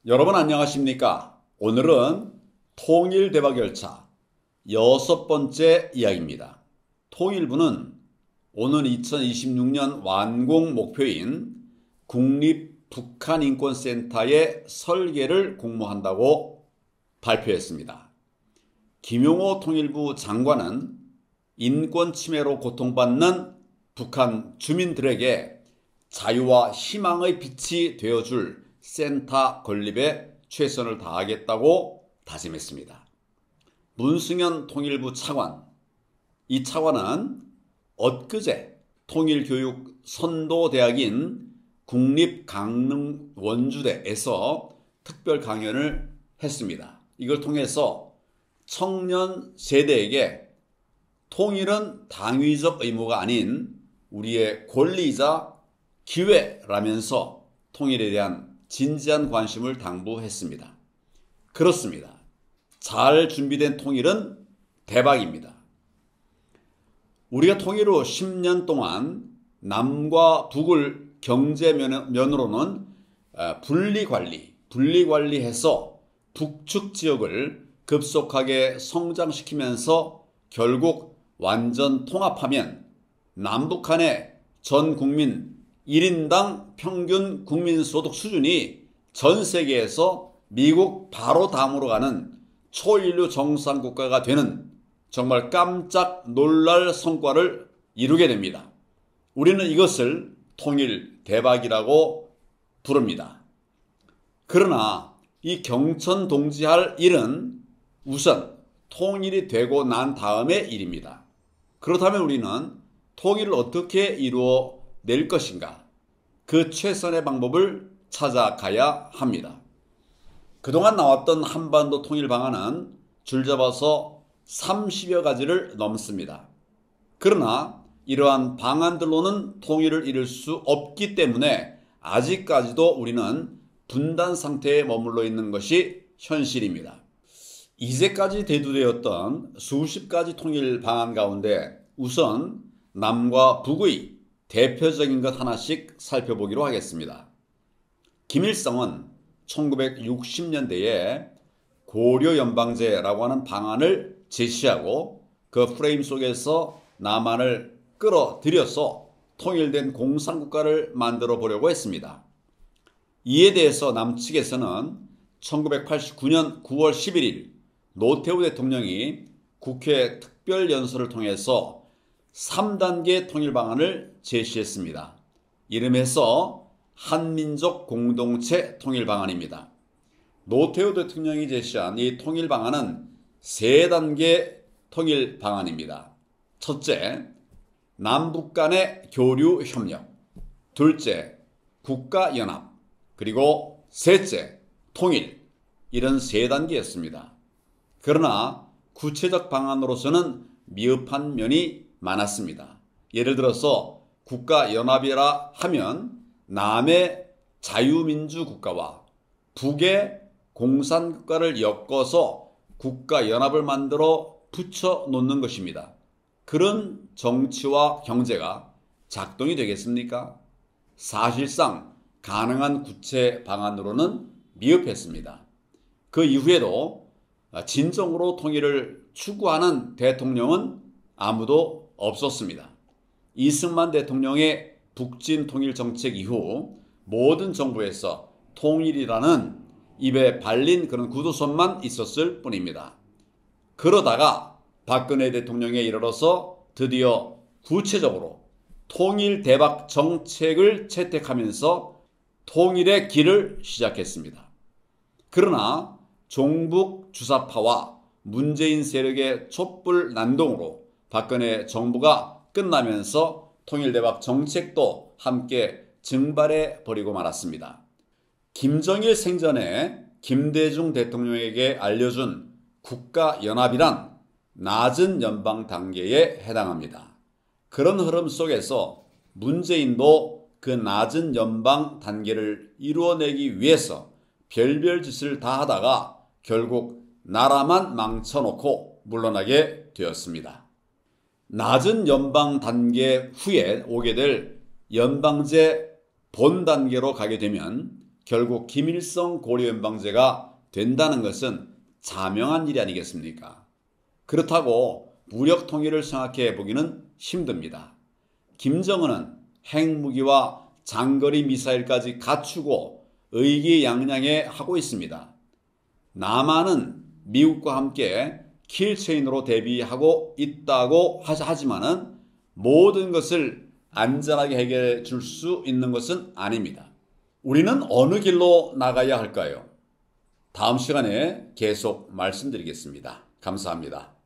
여러분 안녕하십니까? 오늘은 통일대박열차 6번째 이야기입니다. 통일부는 오는 2026년 완공 목표인 국립북한인권센터의 설계를 공모한다고 발표했습니다. 김용호 통일부 장관은 인권 침해로 고통받는 북한 주민들에게 자유와 희망의 빛이 되어줄 센터 건립에 최선을 다하겠다고 다짐했습니다. 문승현 통일부 차관, 이 차관은 엊그제 통일교육 선도대학인 국립강릉원주대에서 특별 강연을 했습니다. 이걸 통해서 청년 세대에게 통일은 당위적 의무가 아닌 우리의 권리이자 기회라면서 통일에 대한 진지한 관심을 당부했습니다. 그렇습니다. 잘 준비된 통일은 대박입니다. 우리가 통일 후 10년 동안 남과 북을 경제 면으로는 분리관리해서 북측 지역을 급속하게 성장시키면서 결국 완전 통합하면 남북한의 전 국민 1인당 평균 국민소득 수준이 전 세계에서 미국 바로 다음으로 가는 초인류 정상국가가 되는 정말 깜짝 놀랄 성과를 이루게 됩니다. 우리는 이것을 통일 대박이라고 부릅니다. 그러나 이 경천동지할 일은 우선 통일이 되고 난 다음의 일입니다. 그렇다면 우리는 통일을 어떻게 이루어낼 것인가? 그 최선의 방법을 찾아가야 합니다. 그동안 나왔던 한반도 통일 방안은 줄잡아서 30여 가지를 넘습니다. 그러나 이러한 방안들로는 통일을 이룰 수 없기 때문에 아직까지도 우리는 분단 상태에 머물러 있는 것이 현실입니다. 이제까지 대두되었던 수십 가지 통일 방안 가운데 우선 남과 북의 대표적인 것 하나씩 살펴보기로 하겠습니다. 김일성은 1960년대에 고려연방제라고 하는 방안을 제시하고 그 프레임 속에서 남한을 끌어들여서 통일된 공산국가를 만들어 보려고 했습니다. 이에 대해서 남측에서는 1989년 9월 11일 노태우 대통령이 국회 특별연설을 통해서 3단계 통일 방안을 제시했습니다. 이름해서 한민족 공동체 통일 방안입니다. 노태우 대통령이 제시한 이 통일 방안은 3단계 통일 방안입니다. 첫째, 남북 간의 교류 협력. 둘째, 국가연합. 그리고 셋째, 통일. 이런 3단계였습니다. 그러나 구체적 방안으로서는 미흡한 면이 많았습니다. 예를 들어서 국가연합이라 하면 남의 자유민주국가와 북의 공산국가를 엮어서 국가연합을 만들어 붙여놓는 것입니다. 그런 정치와 경제가 작동이 되겠습니까? 사실상 가능한 구체 방안으로는 미흡했습니다. 그 이후에도 진정으로 통일을 추구하는 대통령은 아무도 없었습니다. 이승만 대통령의 북진 통일 정책 이후 모든 정부에서 통일이라는 입에 발린 그런 구두선만 있었을 뿐입니다. 그러다가 박근혜 대통령에 이르러서 드디어 구체적으로 통일 대박 정책을 채택하면서 통일의 길을 시작했습니다. 그러나 종북 주사파와 문재인 세력의 촛불 난동으로 박근혜 정부가 끝나면서 통일대박 정책도 함께 증발해 버리고 말았습니다. 김정일 생전에 김대중 대통령에게 알려준 국가연합이란 낮은 연방 단계에 해당합니다. 그런 흐름 속에서 문재인도 그 낮은 연방 단계를 이루어내기 위해서 별별 짓을 다 하다가 결국 나라만 망쳐놓고 물러나게 되었습니다. 낮은 연방 단계 후에 오게 될 연방제 본 단계로 가게 되면 결국 김일성 고려연방제가 된다는 것은 자명한 일이 아니겠습니까? 그렇다고 무력 통일을 생각해 보기는 힘듭니다. 김정은은 핵무기와 장거리 미사일까지 갖추고 의기양양해 하고 있습니다. 남한은 미국과 함께 킬체인으로 대비하고 있다고 하지만은 모든 것을 안전하게 해결해 줄 수 있는 것은 아닙니다. 우리는 어느 길로 나가야 할까요? 다음 시간에 계속 말씀드리겠습니다. 감사합니다.